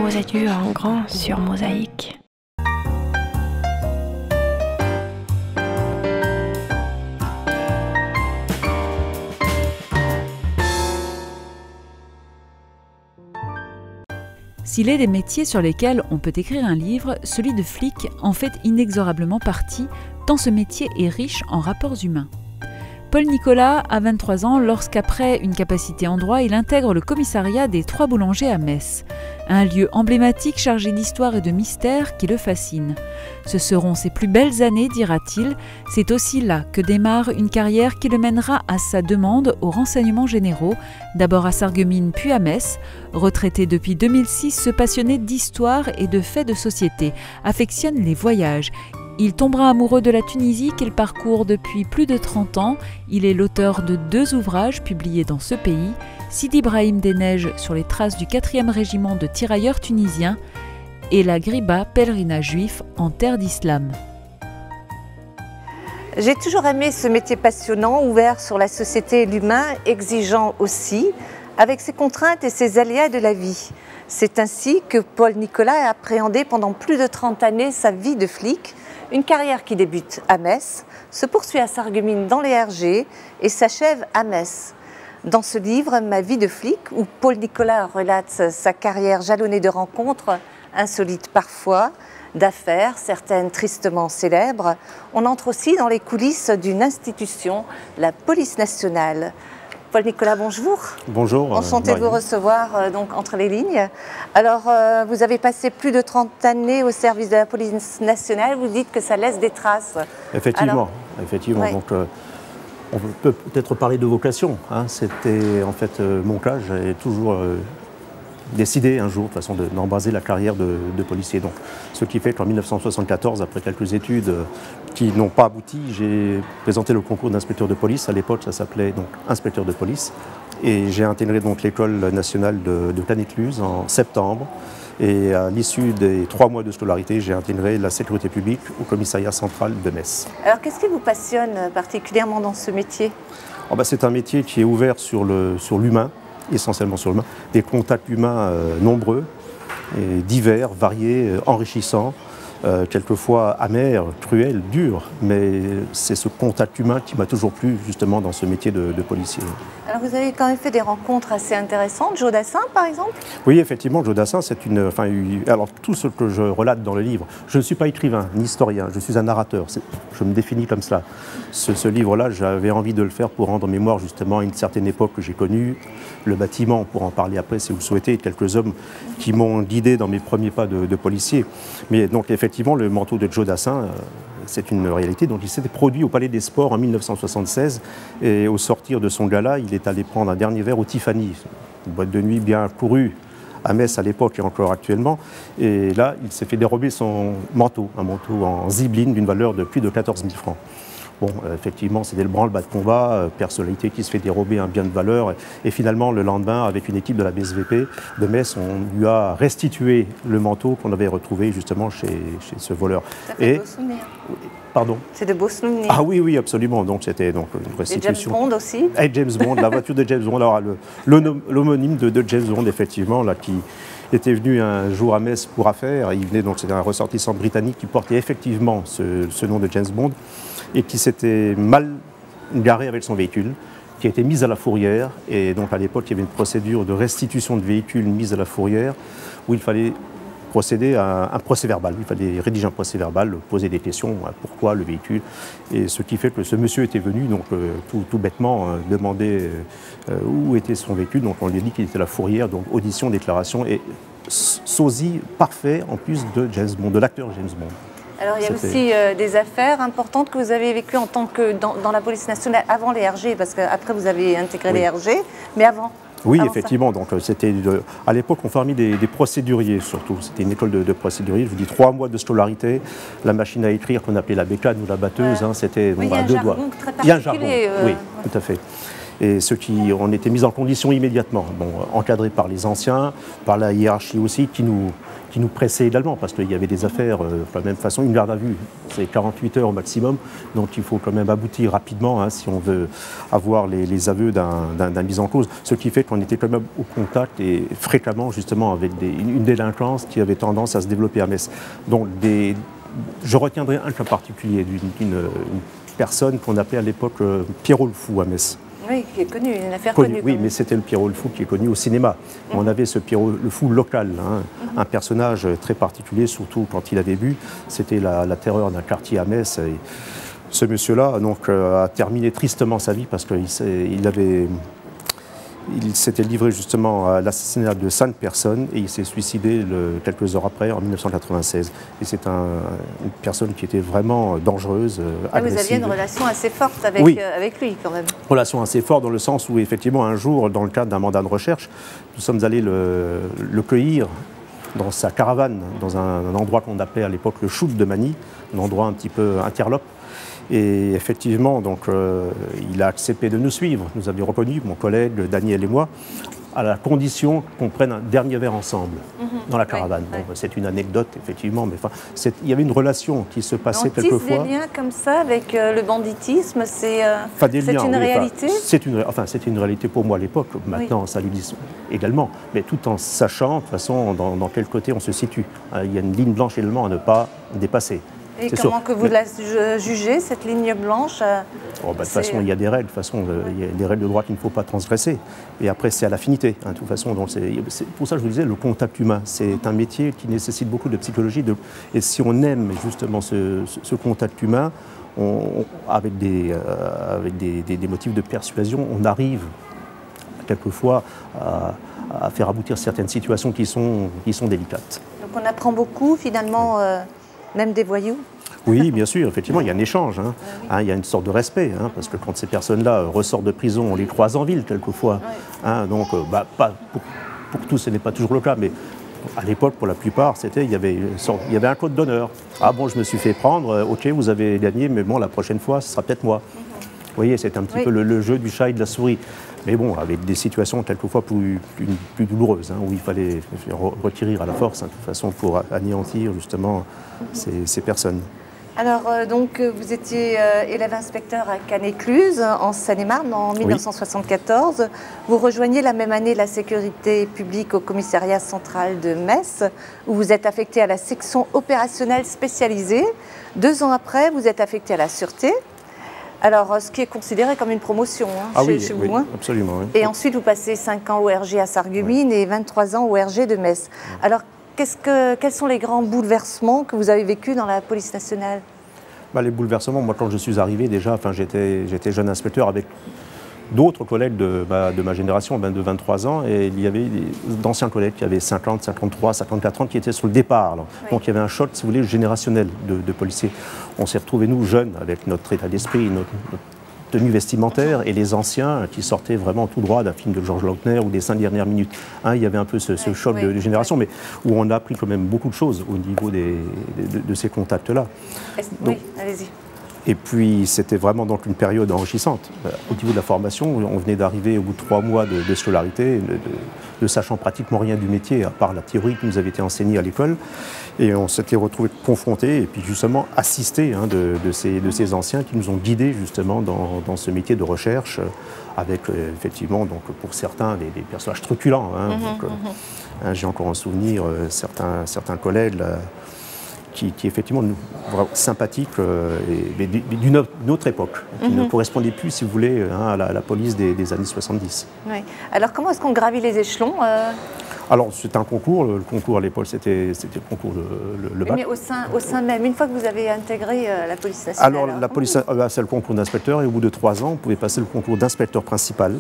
beaux adieux en grand sur mosaïque. S'il est des métiers sur lesquels on peut écrire un livre, celui de flic en fait inexorablement partie, tant ce métier est riche en rapports humains. Paul Nicolas a 23 ans lorsqu'après une capacité en droit, il intègre le commissariat des Trois Boulangers à Metz, un lieu emblématique chargé d'histoire et de mystère qui le fascine. Ce seront ses plus belles années, dira-t-il, c'est aussi là que démarre une carrière qui le mènera à sa demande aux renseignements généraux, d'abord à Sarreguemines puis à Metz. Retraité depuis 2006, ce passionné d'histoire et de faits de société affectionne les voyages. Il tombera amoureux de la Tunisie qu'il parcourt depuis plus de 30 ans. Il est l'auteur de 2 ouvrages publiés dans ce pays, Sidi Brahim des Neiges sur les traces du 4e régiment de tirailleurs tunisiens et la Griba, pèlerinage juif en terre d'islam. J'ai toujours aimé ce métier passionnant, ouvert sur la société et l'humain, exigeant aussi, avec ses contraintes et ses aléas de la vie. C'est ainsi que Paul Nicolas a appréhendé pendant plus de 30 années sa vie de flic, une carrière qui débute à Metz, se poursuit à Sarreguemines dans les RG et s'achève à Metz. Dans ce livre, Ma vie de flic, où Paul Nicolas relate sa carrière jalonnée de rencontres, insolites parfois, d'affaires, certaines tristement célèbres, on entre aussi dans les coulisses d'une institution, la police nationale. Paul Nicolas, bonjour. Bonjour. Enchanté de vous recevoir donc entre les lignes. Alors, vous avez passé plus de 30 années au service de la police nationale. Vous dites que ça laisse des traces. Effectivement. Ouais. Donc, on peut peut-être parler de vocation. Hein. C'était en fait mon cas. J'avais toujours décidé un jour de toute façon d'embraser la carrière de policier. Donc, ce qui fait qu'en 1974, après quelques études qui n'ont pas abouti, j'ai présenté le concours d'inspecteur de police. À l'époque, ça s'appelait donc inspecteur de police. Et j'ai intégré donc l'école nationale de Canet-Luz en septembre. Et à l'issue des 3 mois de scolarité, j'ai intégré la sécurité publique au commissariat central de Metz. Alors, qu'est-ce qui vous passionne particulièrement dans ce métier? C'est un métier qui est ouvert sur l'humain, essentiellement sur l'humain, des contacts humains nombreux, et divers, variés, enrichissants, quelquefois amers, cruels, durs, mais c'est ce contact humain qui m'a toujours plu justement dans ce métier de policier. Alors vous avez quand même fait des rencontres assez intéressantes, Joe Dassin par exemple? Oui, effectivement, Joe Dassin, c'est une... alors tout ce que je relate dans le livre, je ne suis pas écrivain ni historien, je suis un narrateur, je me définis comme cela. Ce livre-là, j'avais envie de le faire pour rendre mémoire justement à une certaine époque que j'ai connue, le bâtiment, pour en parler après si vous le souhaitez, et quelques hommes qui m'ont guidé dans mes premiers pas de policier. Mais donc effectivement, le manteau de Joe Dassin, c'est une réalité. Donc il s'était produit au Palais des Sports en 1976 et au sortir de son gala, il est allé prendre un dernier verre au Tiffany, une boîte de nuit bien courue à Metz à l'époque et encore actuellement. Et là, il s'est fait dérober son manteau, un manteau en zibeline d'une valeur de plus de 14 000 francs. Bon, effectivement, c'était le branle-bas de combat, personnalité qui se fait dérober un bien de valeur. Et finalement, le lendemain, avec une équipe de la BSVP de Metz, on lui a restitué le manteau qu'on avait retrouvé justement chez ce voleur. Ça fait de beaux souvenirs. Pardon? C'est de beaux souvenirs. Ah oui, oui, absolument. Donc c'était donc une restitution. Et James Bond aussi? Et James Bond, la voiture de James Bond. Alors l'homonyme de James Bond, effectivement, là, qui était venu un jour à Metz pour affaires. Il venait donc, c'était un ressortissant britannique qui portait effectivement ce nom de James Bond et qui s'était mal garé avec son véhicule, qui a été mis à la fourrière. Et donc à l'époque, il y avait une procédure de restitution de véhicule mise à la fourrière où il fallait procéder à un procès verbal. Il fallait rédiger un procès verbal, poser des questions, pourquoi le véhicule. Et ce qui fait que ce monsieur était venu, donc tout bêtement, demander où était son véhicule. Donc on lui a dit qu'il était à la fourrière, donc audition, déclaration et sosie parfait en plus de James Bond, de l'acteur James Bond. Alors il y a aussi des affaires importantes que vous avez vécues en tant que dans la police nationale avant les RG, parce qu'après vous avez intégré les RG, mais avant. Oui, effectivement. Donc, à l'époque, on formait des procéduriers surtout. C'était une école de procéduriers. Je vous dis 3 mois de scolarité. La machine à écrire qu'on appelait la bécane ou la batteuse, c'était à 2 doigts. Il y a un jargon. Oui, tout à fait. Et on était mis en condition immédiatement, encadrés par les anciens, par la hiérarchie aussi, qui qui nous pressait également, parce qu'il y avait des affaires de la même façon, une garde à vue, c'est 48 heures au maximum, donc il faut quand même aboutir rapidement hein, si on veut avoir les aveux d'un mis en cause, ce qui fait qu'on était quand même au contact et fréquemment justement avec une délinquance qui avait tendance à se développer à Metz. Donc je retiendrai un cas particulier d'une personne qu'on appelait à l'époque Pierrot le Fou à Metz. Oui, qui est connu, une affaire connue. Oui, mais c'était le Pierrot le Fou qui est connu au cinéma. On avait ce Pierrot le Fou local, hein, un personnage très particulier, surtout quand il a début. C'était la terreur d'un quartier à Metz. Et ce monsieur-là donc, a terminé tristement sa vie parce qu'il s'était livré justement à l'assassinat de 5 personnes et il s'est suicidé quelques heures après, en 1996. Et c'est une personne qui était vraiment dangereuse, agressive. Vous aviez une relation assez forte avec lui quand même. Relation assez forte dans le sens où effectivement un jour, dans le cadre d'un mandat de recherche, nous sommes allés le cueillir dans sa caravane, dans un endroit qu'on appelait à l'époque le Choute de Manille, un endroit un petit peu interlope. Et effectivement, donc, il a accepté de nous suivre. Nous avions reconnu, mon collègue Daniel et moi, à la condition qu'on prenne un dernier verre ensemble dans la caravane. Oui, bon, c'est une anecdote, effectivement, mais il y avait une relation qui se passait quelquefois. Des liens comme ça avec le banditisme, c'est une réalité C'est une réalité pour moi à l'époque. Maintenant, ça l'existe également. Mais tout en sachant, de toute façon, dans quel côté on se situe. Il y a une ligne blanche également à ne pas dépasser. Et comment que vous la jugez, cette ligne blanche de toute façon, il y a des règles. De toute façon, il y a des règles de droit qu'il ne faut pas transgresser. Et après, c'est à l'affinité. Hein, de toute façon, donc c'est pour ça que je vous disais, le contact humain, c'est un métier qui nécessite beaucoup de psychologie. Et si on aime justement ce contact humain, avec des motifs de persuasion, on arrive quelquefois à faire aboutir certaines situations qui sont délicates. Donc on apprend beaucoup finalement. Même des voyous? Oui, bien sûr, effectivement, il y a un échange, il y a une sorte de respect, parce que quand ces personnes-là ressortent de prison, on les croise en ville quelquefois. Donc, pas pour tous, ce n'est pas toujours le cas, mais à l'époque, pour la plupart, il y avait un code d'honneur. Ah bon, je me suis fait prendre, ok, vous avez gagné, mais bon, la prochaine fois, ce sera peut-être moi. Vous voyez, c'est un petit peu le jeu du chat et de la souris. Mais bon, avec des situations quelquefois plus douloureuses, où il fallait retirer à la force, de toute façon, pour anéantir justement ces personnes. Alors, donc, vous étiez élève inspecteur à Canet-Cluse, en Seine-et-Marne, en 1974. Oui. Vous rejoignez la même année la sécurité publique au commissariat central de Metz, où vous êtes affecté à la section opérationnelle spécialisée. 2 ans après, vous êtes affecté à la sûreté. Alors, ce qui est considéré comme une promotion chez vous. Oui, absolument. Oui. Et ensuite, vous passez 5 ans au RG à Sarreguemines et 23 ans au RG de Metz. Alors, quels sont les grands bouleversements que vous avez vécus dans la police nationale? Les bouleversements, moi, quand je suis arrivé, déjà, j'étais jeune inspecteur avec d'autres collègues de ma génération, de 23 ans, et il y avait d'anciens collègues qui avaient 50, 53, 54 ans qui étaient sur le départ. Donc il y avait un choc, si vous voulez, générationnel de policiers. On s'est retrouvés, nous, jeunes, avec notre état d'esprit, notre tenue vestimentaire, et les anciens qui sortaient vraiment tout droit d'un film de Georges Lautner ou des 5 dernières minutes. Il y avait un peu ce choc de génération, mais où on a appris quand même beaucoup de choses au niveau de ces contacts-là. Oui, allez-y. Et puis, c'était vraiment donc une période enrichissante. Au niveau de la formation, on venait d'arriver au bout de 3 mois de scolarité, ne sachant pratiquement rien du métier, à part la théorie qui nous avait été enseignée à l'école. Et on s'était retrouvés confrontés et puis justement assistés de ces anciens qui nous ont guidés justement dans ce métier de recherche, avec effectivement, donc, pour certains, des personnages truculents. J'ai encore en souvenir certains collègues qui effectivement sympathique, mais d'une autre époque, qui ne correspondait plus, si vous voulez, à la police des années 70. Oui. Alors comment est-ce qu'on gravit les échelons Alors c'est un concours, le concours à l'époque c'était le concours le bac. Mais au sein même, une fois que vous avez intégré la police nationale. Alors la police, c'est le concours d'inspecteur et au bout de 3 ans, vous pouvez passer le concours d'inspecteur principal,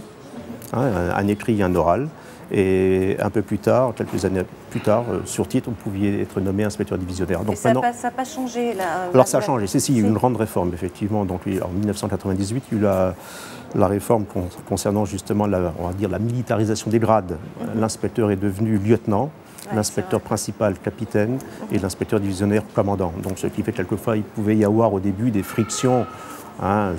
un écrit et un oral. Et un peu plus tard, quelques années plus tard, sur titre, vous pouviez être nommé inspecteur divisionnaire. Donc, ça n'a pas changé là. Alors ça a changé, il y a eu une grande réforme, effectivement. Donc en 1998, il y a eu la réforme concernant justement on va dire, la militarisation des grades. L'inspecteur est devenu lieutenant, l'inspecteur principal capitaine et l'inspecteur divisionnaire commandant. Donc ce qui fait quelquefois, il pouvait y avoir au début des frictions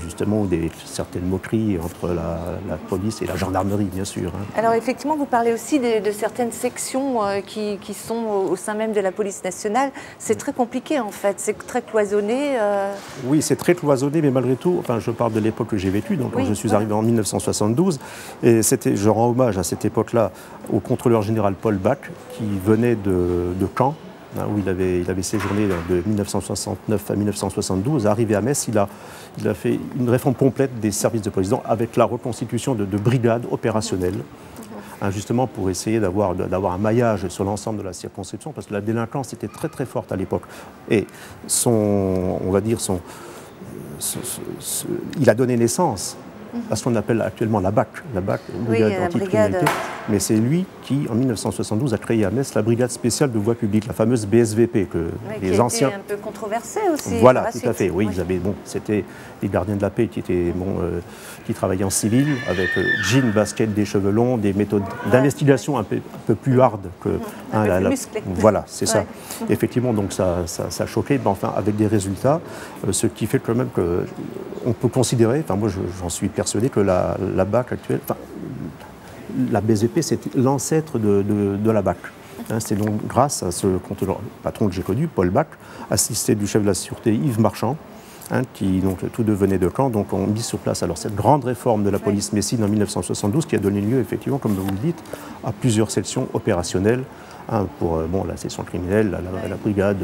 justement certaines moqueries entre la police et la gendarmerie, bien sûr. Alors effectivement, vous parlez aussi de certaines sections qui sont au sein même de la police nationale. C'est très compliqué en fait, c'est très cloisonné. Oui, c'est très cloisonné, mais malgré tout, je parle de l'époque que j'ai vécue, donc quand je suis arrivé en 1972, et je rends hommage à cette époque-là au contrôleur général Paul Bach, qui venait de Caen, où il avait séjourné de 1969 à 1972. Arrivé à Metz, il a fait une réforme complète des services de police, avec la reconstitution de brigades opérationnelles, justement pour essayer d'avoir un maillage sur l'ensemble de la circonscription, parce que la délinquance était très très forte à l'époque. Et il a donné naissance à ce qu'on appelle actuellement la BAC, Brigade Anticriminalité. Mais c'est lui qui, en 1972, a créé à Metz la Brigade spéciale de voie publique, la fameuse BSVP, que les anciens... Qui a été un peu controversée aussi. Voilà, tout à fait. Oui, c'était les gardiens de la paix qui travaillaient en civil, avec jean, basket, des cheveux longs, des méthodes d'investigation un peu plus hardes que... plus musclées. Voilà, c'est ça. Effectivement, donc ça choquait, mais enfin, avec des résultats, ce qui fait quand même qu'on peut considérer, moi j'en suis persuadé que la BAC actuelle, la BSVP, c'est l'ancêtre de la BAC. C'est donc grâce à ce patron que j'ai connu, Paul Bach, assisté du chef de la sûreté Yves Marchand, qui donc tous deux venaient de Caen, donc on mis sur place alors cette grande réforme de la police messine en 1972 qui a donné lieu effectivement, comme vous le dites, à plusieurs sections opérationnelles pour la section criminelle, la brigade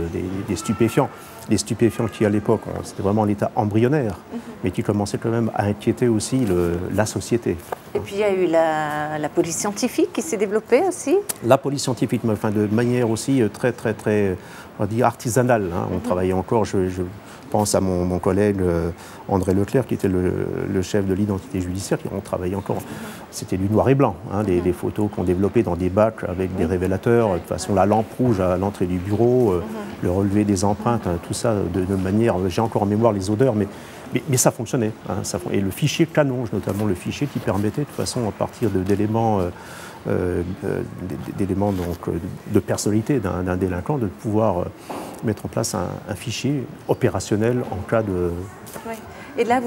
des stupéfiants. Les stupéfiants qui à l'époque, c'était vraiment l'état embryonnaire, mais qui commençaient quand même à inquiéter aussi la société. Et puis il y a eu la police scientifique qui s'est développée aussi. La police scientifique, de manière aussi très on va dire artisanale. On travaillait encore, je pense à mon collègue André Leclerc, qui était le chef de l'identité judiciaire, on travaillait encore. C'était du noir et blanc, des photos qu'on développait dans des bacs avec des révélateurs, de toute façon la lampe rouge à l'entrée du bureau, le relevé des empreintes, tout ça de manière, j'ai encore en mémoire les odeurs, mais ça fonctionnait. Et le fichier Canonge, notamment le fichier qui permettait de toute façon, à partir d'éléments de personnalité d'un délinquant, de pouvoir mettre en place un fichier opérationnel en cas de... Oui. Et là,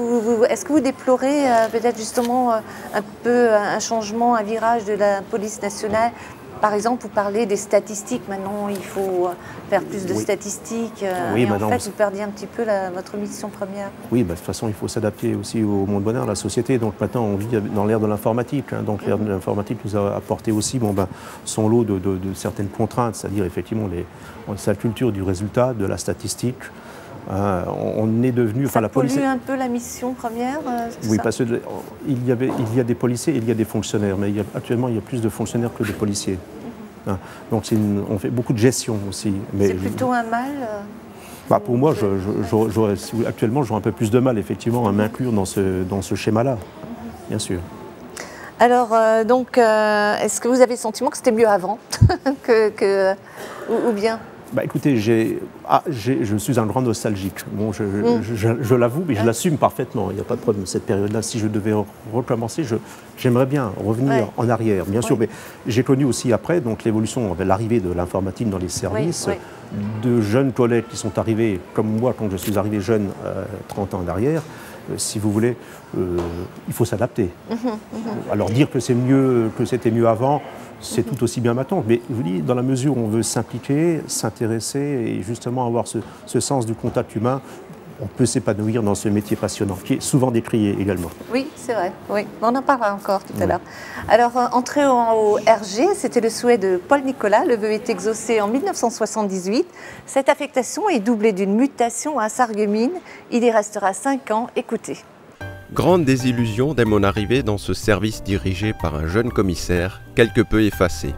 est-ce que vous déplorez peut-être justement un peu un changement, un virage de la police nationale? Par exemple, vous parlez des statistiques. Maintenant, il faut faire plus de statistiques. Et en fait, vous perdiez un petit peu votre mission première. Oui, de toute façon, il faut s'adapter aussi au monde moderne, à la société. Donc maintenant, on vit dans l'ère de l'informatique. Donc l'ère de l'informatique nous a apporté aussi son lot de certaines contraintes, c'est-à-dire effectivement sa culture du résultat, de la statistique. On est devenu... Ça pollue un peu la mission première Oui, parce qu'il y a des policiers et il y a des fonctionnaires, mais actuellement il y a plus de fonctionnaires que de policiers. Donc on fait beaucoup de gestion aussi. C'est plutôt un mal pour moi, actuellement j'aurais un peu plus de mal effectivement à m'inclure dans ce schéma-là, bien sûr. Alors, est-ce que vous avez le sentiment que c'était mieux avant ou bien écoutez, je suis un grand nostalgique. Je l'avoue, mais je l'assume parfaitement. Il n'y a pas de problème. Cette période-là, si je devais recommencer, j'aimerais bien revenir en arrière, bien sûr. Mais j'ai connu aussi après l'évolution, l'arrivée de l'informatique dans les services, de jeunes collègues qui sont arrivés, comme moi, quand je suis arrivé jeune, 30 ans derrière. Si vous voulez, il faut s'adapter. Alors dire que c'était mieux avant, c'est tout aussi bien maintenant. Mais je vous dis, dans la mesure où on veut s'impliquer, s'intéresser et justement avoir ce sens du contact humain, on peut s'épanouir dans ce métier passionnant, qui est souvent décrié également. Oui, c'est vrai. Oui. On en parlera encore tout à l'heure. Alors, entrer au RG, c'était le souhait de Paul Nicolas. Le vœu est exaucé en 1978. Cette affectation est doublée d'une mutation à Sarreguemines. Il y restera 5 ans. Écoutez. Grande désillusion dès mon arrivée dans ce service dirigé par un jeune commissaire, quelque peu effacé,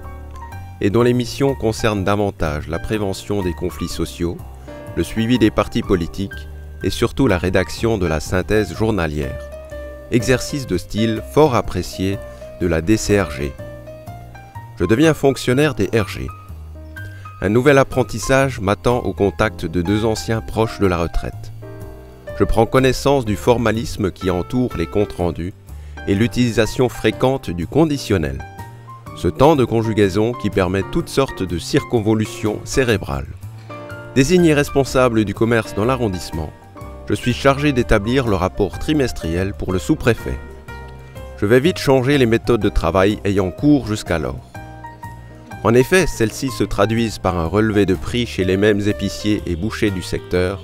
et dont les missions concernent davantage la prévention des conflits sociaux, le suivi des partis politiques et surtout la rédaction de la synthèse journalière, exercice de style fort apprécié de la DCRG. Je deviens fonctionnaire des RG. Un nouvel apprentissage m'attend au contact de 2 anciens proches de la retraite. Je prends connaissance du formalisme qui entoure les comptes rendus et l'utilisation fréquente du conditionnel, ce temps de conjugaison qui permet toutes sortes de circonvolutions cérébrales. Désigné responsable du commerce dans l'arrondissement, je suis chargé d'établir le rapport trimestriel pour le sous-préfet. Je vais vite changer les méthodes de travail ayant cours jusqu'alors. En effet, celles-ci se traduisent par un relevé de prix chez les mêmes épiciers et bouchers du secteur,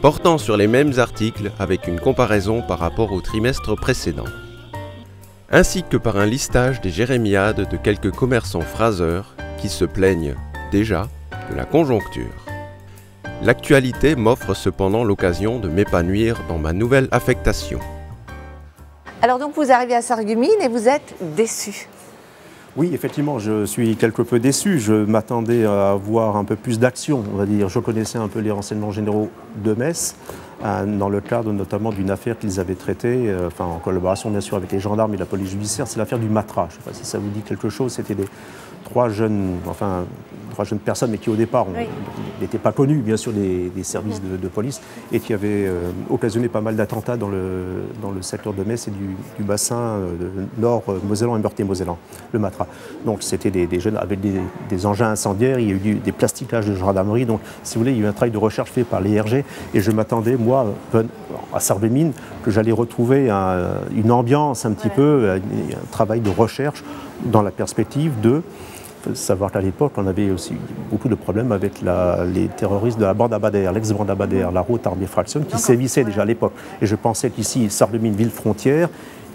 portant sur les mêmes articles avec une comparaison par rapport au trimestre précédent, ainsi que par un listage des jérémiades de quelques commerçants phraseurs qui se plaignent déjà de la conjoncture. L'actualité m'offre cependant l'occasion de m'épanouir dans ma nouvelle affectation. Alors donc vous arrivez à Sarreguemines et vous êtes déçu. Oui, effectivement, je suis quelque peu déçu. Je m'attendais à avoir un peu plus d'action, on va dire. Je connaissais un peu les renseignements généraux de Metz, dans le cadre notamment d'une affaire qu'ils avaient traitée, en collaboration bien sûr avec les gendarmes et la police judiciaire. C'est l'affaire du Matra. Je ne sais pas si ça vous dit quelque chose. C'était trois jeunes personnes, mais qui au départ n'étaient pas connues, bien sûr, des services de police, et qui avaient occasionné pas mal d'attentats dans le secteur de Metz et du bassin nord-mosellan et Meurthe-et-Mosellan, le Matra. Donc c'était des jeunes avec des engins incendiaires, il y a eu des plastiquages de gendarmerie, donc si vous voulez, il y a eu un travail de recherche fait par l'IRG, et je m'attendais, moi, à Sarreguemines, que j'allais retrouver une ambiance un petit peu, un travail de recherche dans la perspective de savoir qu'à l'époque, on avait aussi beaucoup de problèmes avec les terroristes de la bande Abadère, l'ex-bande Abadère, la Route Armée Fraction, qui sévissait déjà à l'époque. Et je pensais qu'ici, Sarreguemines, ville frontière,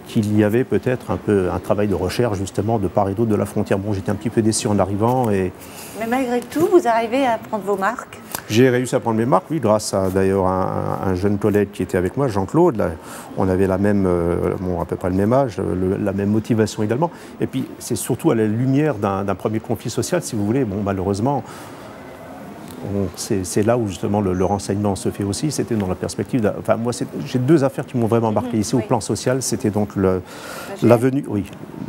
qu'il y avait peut-être un travail de recherche justement de part et d'autre de la frontière. Bon, j'étais un petit peu déçu en arrivant. Mais malgré tout, vous arrivez à prendre vos marques? J'ai réussi à prendre mes marques, oui, grâce à d'ailleurs un jeune collègue qui était avec moi, Jean-Claude. On avait à peu près le même âge, la même motivation également. Et puis c'est surtout à la lumière d'un premier conflit social, si vous voulez. Bon, malheureusement, c'est là où justement le renseignement se fait aussi. C'était dans la perspective. Moi, j'ai deux affaires qui m'ont vraiment marqué ici au plan social. C'était donc l'avenue,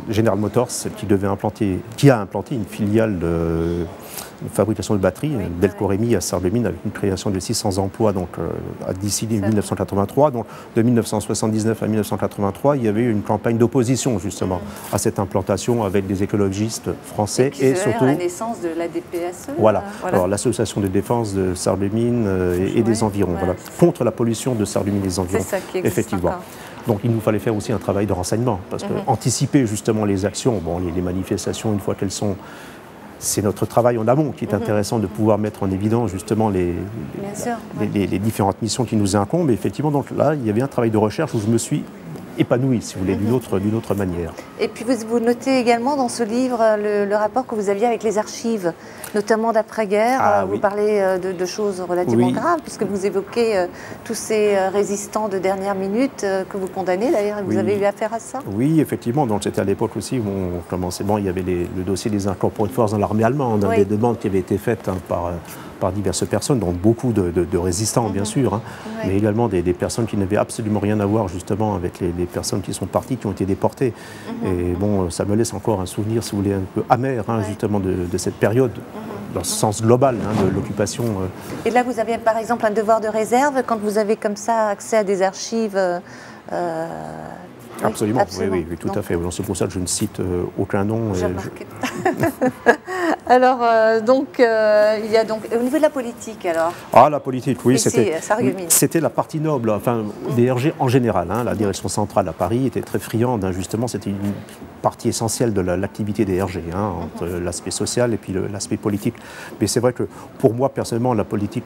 General Motors, qui a implanté une filiale de fabrication de batteries, Delco Rémy à Sarreguemines, avec une création de 600 emplois d'ici 1983. Donc de 1979 à 1983, il y avait eu une campagne d'opposition justement à cette implantation avec des écologistes français et surtout la naissance de la DPSE. Voilà. Alors l'association de défense de Sarreguemines et des environs, contre la pollution de Sarreguemines et des environs. C'est ça qui existe effectivement. Encore. Donc il nous fallait faire aussi un travail de renseignement, parce que anticiper justement les actions, les manifestations, une fois qu'elles sont, c'est notre travail en amont qui est intéressant de pouvoir mettre en évidence justement les différentes missions qui nous incombent. Et effectivement, donc là, il y avait un travail de recherche où je me suis épanoui, si vous voulez, d'une autre manière. Et puis vous notez également dans ce livre le rapport que vous aviez avec les archives, notamment d'après-guerre. Vous parlez de choses relativement graves, puisque vous évoquez tous ces résistants de dernière minute que vous condamnez d'ailleurs, et vous avez eu affaire à ça? Oui, effectivement. Donc c'était à l'époque aussi où on commençait. Il y avait le dossier des incorporés de force dans l'armée allemande, des demandes qui avaient été faites par diverses personnes, donc beaucoup de résistants bien sûr, mais également des personnes qui n'avaient absolument rien à voir justement avec les personnes qui sont parties, qui ont été déportées. Et bon, ça me laisse encore un souvenir, si vous voulez, un peu amer justement de cette période, dans ce sens global de l'occupation. Et là, vous avez par exemple un devoir de réserve quand vous avez comme ça accès à des archives Absolument, oui, tout à fait. C'est pour ça que je ne cite aucun nom. Alors, il y a donc au niveau de la politique, alors. La politique, oui, c'était la partie noble, des RG en général. La direction centrale à Paris était très friande, justement, c'était une partie essentielle de l'activité des RG, entre l'aspect social et puis l'aspect politique. Mais c'est vrai que pour moi, personnellement, la politique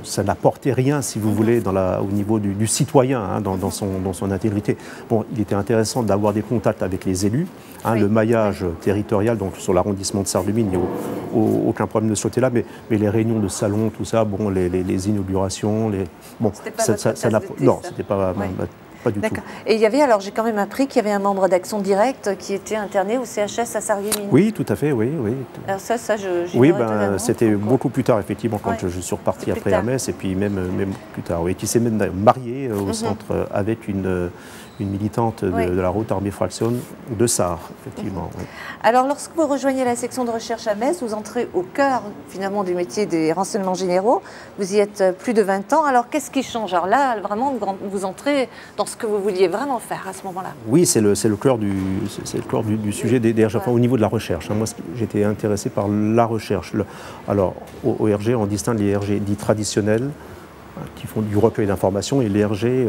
ça n'apportait rien, si vous voulez, au niveau du citoyen, dans son intégrité. Bon, il était intéressant d'avoir des contacts avec les élus. Le maillage territorial, donc sur l'arrondissement de Sarreguemines, il n'y a aucun problème de ce côté-là, mais les réunions de salon, tout ça, les inaugurations, c'était pas du tout. Et il y avait, alors j'ai quand même appris qu'il y avait un membre d'Action Directe qui était interné au CHS à Sarreguemines. Oui, tout à fait, oui. Alors c'était beaucoup plus tard, effectivement, quand je suis reparti après à Metz, et puis même plus tard, qui s'est même marié au centre avec une militante de la Route Armée Fraction de Sarre, effectivement. Alors, lorsque vous rejoignez la section de recherche à Metz, vous entrez au cœur, finalement, du métier des renseignements généraux. Vous y êtes plus de 20 ans. Alors, qu'est-ce qui change? Alors là, vraiment, vous entrez dans ce que vous vouliez vraiment faire à ce moment-là. Oui, c'est le cœur du sujet des RG, au niveau de la recherche. Moi, j'étais intéressé par la recherche. Alors, au RG, on distingue les RG dits traditionnels, qui font du recueil d'informations, et l'ERG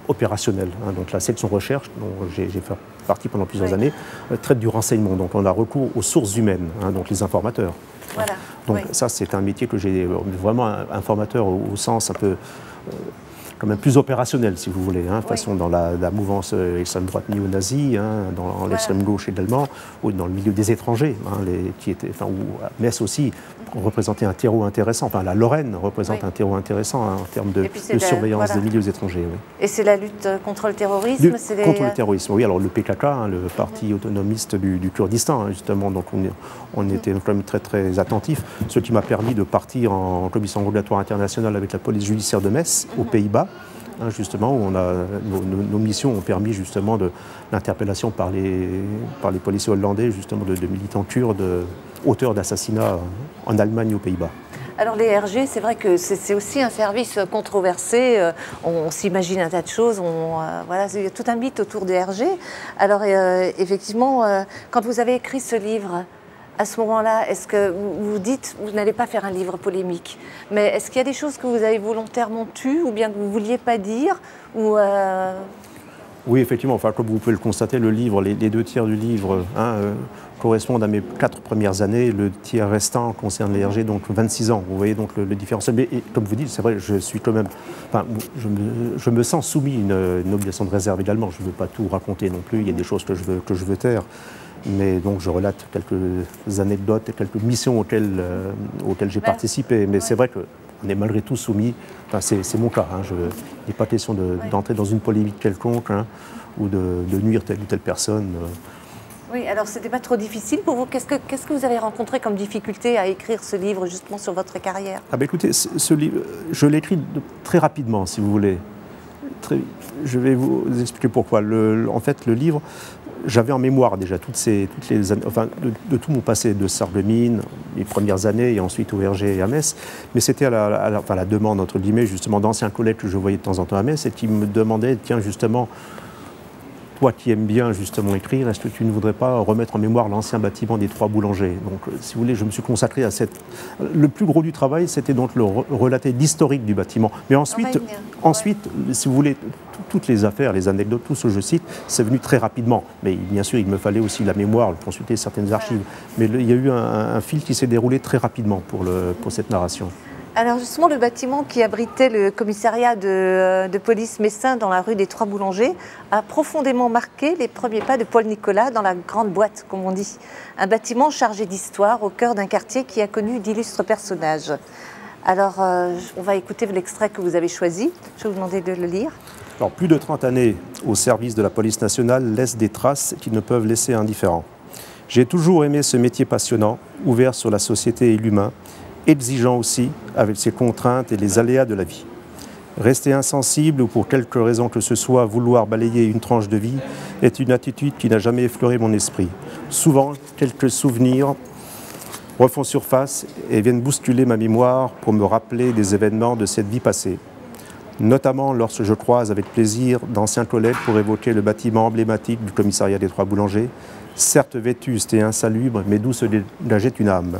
opérationnel. Donc la section recherche, dont j'ai fait partie pendant plusieurs années, traite du renseignement. Donc on a recours aux sources humaines, donc les informateurs. Voilà. Donc ça, c'est un métier que j'ai vraiment informateur au sens un peu quand même plus opérationnel, si vous voulez, façon dans la mouvance extrême droite néo-nazie, dans l'extrême gauche également, ou dans le milieu des étrangers, où Metz aussi représentait un terreau intéressant, enfin la Lorraine représente un terreau intéressant en termes de surveillance des milieux étrangers. Oui. Et c'est la lutte contre le terrorisme Contre le terrorisme, oui. Alors le PKK, le parti autonomiste du Kurdistan, justement, donc on était quand même très très attentifs, ce qui m'a permis de partir en commission régulatoire internationale avec la police judiciaire de Metz, aux Pays-Bas, justement, où nos missions ont permis justement l'interpellation par les policiers hollandais, justement, de militants kurdes, auteurs d'assassinats en Allemagne et aux Pays-Bas. Alors les RG, c'est vrai que c'est aussi un service controversé, on s'imagine un tas de choses, voilà, il y a tout un mythe autour des RG. Alors effectivement, quand vous avez écrit ce livre, à ce moment-là, est-ce que vous dites, vous n'allez pas faire un livre polémique, mais est-ce qu'il y a des choses que vous avez volontairement tues ou bien que vous ne vouliez pas dire ou Oui, effectivement, enfin, comme vous pouvez le constater, le livre, les 2 tiers du livre correspondent à mes 4 premières années, le tiers restant concerne les RG, donc 26 ans. Vous voyez donc le différentiel. Mais comme vous dites, c'est vrai, je suis quand même, je me sens soumis à une obligation de réserve également. Je ne veux pas tout raconter non plus, il y a des choses que je veux taire. Mais donc je relate quelques anecdotes et quelques missions auxquelles j'ai participé. Mais c'est vrai qu'on est malgré tout soumis, enfin, c'est mon cas, il n'est pas question d'entrer dans une polémique quelconque ou de nuire telle ou telle personne. Oui, alors c'était pas trop difficile pour vous. Qu'est-ce que vous avez rencontré comme difficulté à écrire ce livre justement sur votre carrière? Écoutez, ce livre, je l'ai écrit très rapidement, si vous voulez. Je vais vous expliquer pourquoi. En fait, le livre, j'avais en mémoire déjà toutes les années, enfin, de tout mon passé de Sarreguemines, les premières années, et ensuite au RG et à Metz. Mais c'était à la demande, entre guillemets, justement, d'anciens collègues que je voyais de temps en temps à Metz et qui me demandaient, tiens, justement, toi qui aimes bien justement écrire, est-ce que tu ne voudrais pas remettre en mémoire l'ancien bâtiment des 3 boulangers? Donc, si vous voulez, je me suis consacré à Le plus gros du travail, c'était donc le relater l'historique du bâtiment. Mais ensuite, si vous voulez, toutes les affaires, les anecdotes, tout ce que je cite, c'est venu très rapidement. Mais bien sûr, il me fallait aussi la mémoire, consulter certaines archives. Mais il y a eu un fil qui s'est déroulé très rapidement pour cette narration. Alors justement, le bâtiment qui abritait le commissariat de police messin dans la rue des 3 boulangers a profondément marqué les premiers pas de Paul Nicolas dans la grande boîte, comme on dit. Un bâtiment chargé d'histoire au cœur d'un quartier qui a connu d'illustres personnages. Alors, on va écouter l'extrait que vous avez choisi. Je vais vous demander de le lire. Alors, plus de 30 années au service de la police nationale laissent des traces qui ne peuvent laisser indifférents. J'ai toujours aimé ce métier passionnant, ouvert sur la société et l'humain, exigeant aussi, avec ses contraintes et les aléas de la vie. Rester insensible ou pour quelque raison que ce soit vouloir balayer une tranche de vie est une attitude qui n'a jamais effleuré mon esprit. Souvent, quelques souvenirs refont surface et viennent bousculer ma mémoire pour me rappeler des événements de cette vie passée. Notamment lorsque je croise avec plaisir d'anciens collègues pour évoquer le bâtiment emblématique du commissariat des 3 boulangers, certes vétuste et insalubre, mais d'où se dégageait une âme.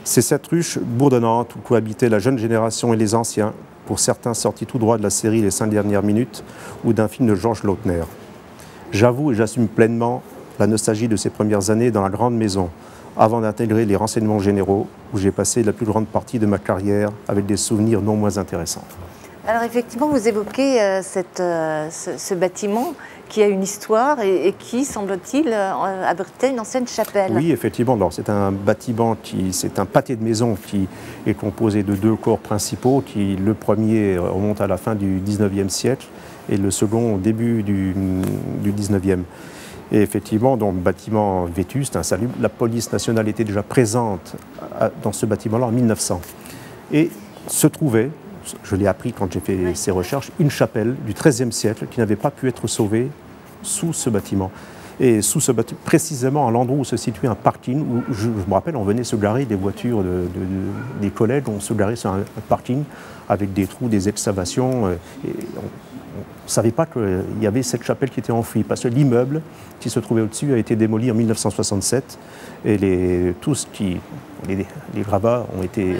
C'est cette ruche bourdonnante où cohabitaient la jeune génération et les anciens, pour certains sortis tout droit de la série Les 5 dernières minutes ou d'un film de Georges Lautner. J'avoue et j'assume pleinement la nostalgie de ces premières années dans la grande maison, avant d'intégrer les renseignements généraux, où j'ai passé la plus grande partie de ma carrière avec des souvenirs non moins intéressants. Alors effectivement, vous évoquez ce bâtiment qui a une histoire et qui, semble-t-il, abritait une ancienne chapelle. Oui, effectivement. C'est un bâtiment, c'est un pâté de maison qui est composé de 2 corps principaux. Le premier remonte à la fin du 19e siècle et le second au début du 19e. Et effectivement, donc, bâtiment vétuste, insalubre. La police nationale était déjà présente dans ce bâtiment-là en 1900. Et se trouvait, je l'ai appris quand j'ai fait ces recherches, une chapelle du XIIIe siècle qui n'avait pas pu être sauvée sous ce bâtiment. Et sous ce bâtiment, précisément à l'endroit où se situait un parking, où je me rappelle, on venait se garer des voitures des collègues, on se garait sur un parking avec des trous, des excavations. Et on ne savait pas qu'il y avait cette chapelle qui était enfouie, parce que l'immeuble qui se trouvait au-dessus a été démoli en 1967 et les gravats ont tombé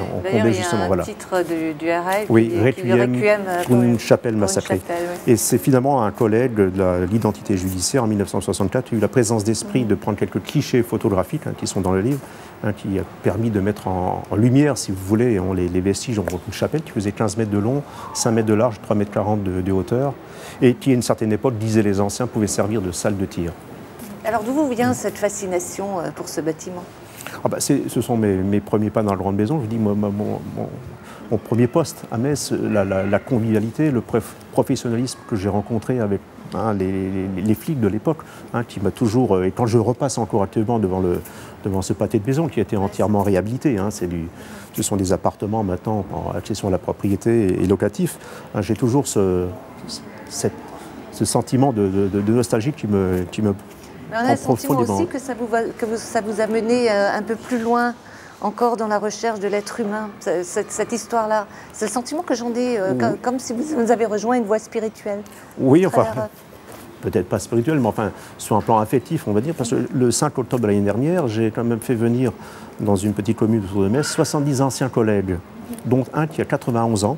justement. D'ailleurs, il y a un titre du RAI oui, qui Requiem pour une chapelle massacrée. Oui. Et c'est finalement un collègue de l'identité judiciaire en 1964 qui a eu la présence d'esprit de prendre quelques clichés photographiques qui sont dans le livre, qui a permis de mettre en lumière, si vous voulez, les vestiges d'une chapelle qui faisait 15 mètres de long, 5 mètres de large, 3 mètres 40 de hauteur, et qui à une certaine époque, disaient les anciens, pouvait servir de salle de tir. Alors d'où vous vient cette fascination pour ce bâtiment? Ce sont mes premiers pas dans la grande maison. Je vous dis, mon premier poste à Metz, la convivialité, le professionnalisme que j'ai rencontré avec les flics de l'époque, qui m'a toujours, et quand je repasse encore actuellement devant ce pâté de maison qui a été entièrement réhabilité, ce sont des appartements maintenant en accession à la propriété et locatif, j'ai toujours ce sentiment de nostalgie qui me Mais on a le sentiment aussi que ça vous a mené un peu plus loin encore dans la recherche de l'être humain, cette histoire-là. C'est le sentiment que j'en ai, comme si vous avez rejoint une voie spirituelle. Oui, enfin, peut-être pas spirituelle, mais enfin, sur un plan affectif, on va dire, parce que le 5 octobre de l'année dernière, j'ai quand même fait venir dans une petite commune autour de Metz 70 anciens collègues, dont un qui a 91 ans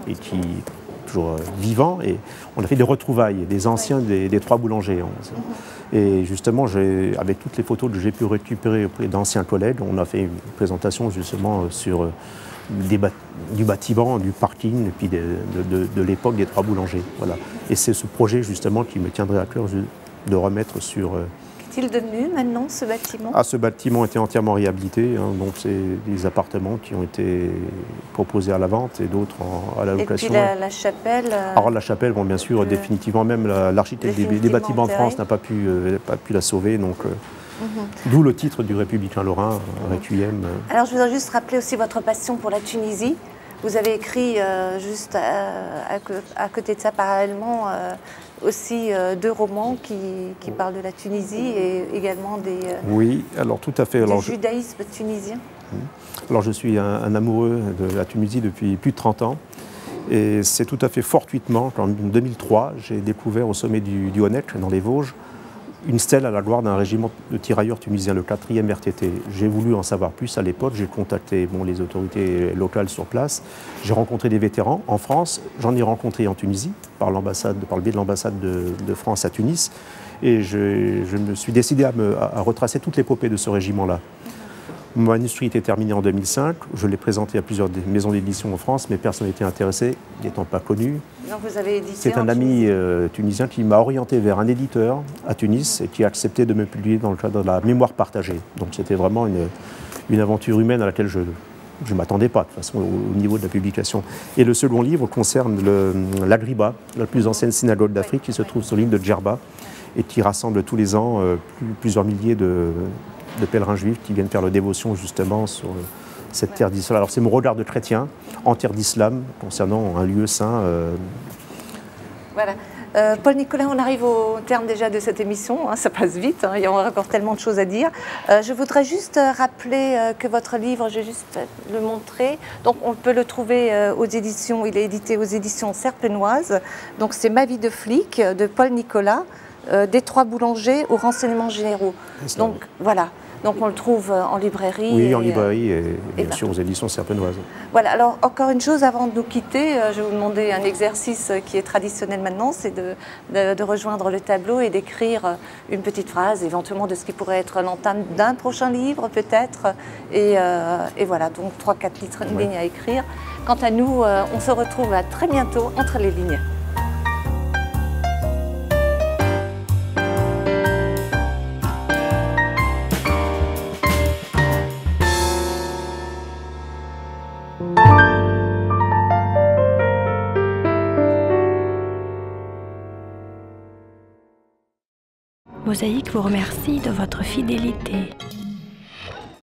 et qui est toujours vivant, et on a fait des retrouvailles, des anciens des trois boulangers. Et justement, avec toutes les photos que j'ai pu récupérer auprès d'anciens collègues, on a fait une présentation justement sur du bâtiment, du parking, et puis de l'époque des trois boulangers. Voilà. Et c'est ce projet justement qui me tiendrait à cœur de remettre sur... Qu'est-il devenu maintenant, ce bâtiment? Ce bâtiment était entièrement réhabilité, donc c'est des appartements qui ont été proposés à la vente et d'autres à la location. Et puis la chapelle Alors la chapelle, bon, bien sûr, définitivement, même l'architecte des bâtiments de France n'a pas pu la sauver, donc d'où le titre du Républicain lorrain, Requiem. Alors je voudrais juste rappeler aussi votre passion pour la Tunisie. Vous avez écrit juste à côté de ça, parallèlement, aussi 2 romans qui parlent de la Tunisie et également oui, alors tout à fait. Du judaïsme tunisien. Alors je suis un amoureux de la Tunisie depuis plus de 30 ans. Et c'est tout à fait fortuitement qu'en 2003, j'ai découvert au sommet du Honeck, dans les Vosges, une stèle à la gloire d'un régiment de tirailleurs tunisiens, le 4e RTT. J'ai voulu en savoir plus à l'époque, j'ai contacté les autorités locales sur place, j'ai rencontré des vétérans en France, j'en ai rencontré en Tunisie, par le biais de l'ambassade de France à Tunis, et je me suis décidé à retracer toute l'épopée de ce régiment-là. Mon manuscrit était terminé en 2005, je l'ai présenté à plusieurs maisons d'édition en France, mais personne n'était intéressé, n'étant pas connu. Donc vous avez édité. C'est un ami tunisien qui m'a orienté vers un éditeur à Tunis et qui a accepté de me publier dans le cadre de la mémoire partagée. Donc c'était vraiment une aventure humaine à laquelle je ne m'attendais pas, de toute façon, au niveau de la publication. Et le second livre concerne l'Agriba, la plus ancienne synagogue d'Afrique, qui se trouve sur l'île de Djerba et qui rassemble tous les ans plusieurs milliers de pèlerins juifs qui viennent faire leur dévotion justement sur cette terre d'islam. Alors c'est mon regard de chrétien en terre d'islam concernant un lieu saint. Voilà. Paul Nicolas, on arrive au terme déjà de cette émission, ça passe vite, il y a encore tellement de choses à dire. Je voudrais juste rappeler que votre livre, je vais juste le montrer, donc on peut le trouver aux éditions, il est édité aux éditions Serpenoise, donc c'est Ma vie de flic de Paul Nicolas, des trois boulangers aux renseignements généraux. Donc voilà. Donc on le trouve en librairie. Oui, en librairie et bien sûr aux éditions Serpenoise. Voilà, alors encore une chose avant de nous quitter, je vais vous demander un exercice qui est traditionnel maintenant, c'est de rejoindre le tableau et d'écrire une petite phrase, éventuellement de ce qui pourrait être l'entame d'un prochain livre peut-être. Et voilà, donc 3-4 lignes à écrire. Quant à nous, on se retrouve à très bientôt entre les lignes. Mosaïque vous remercie de votre fidélité.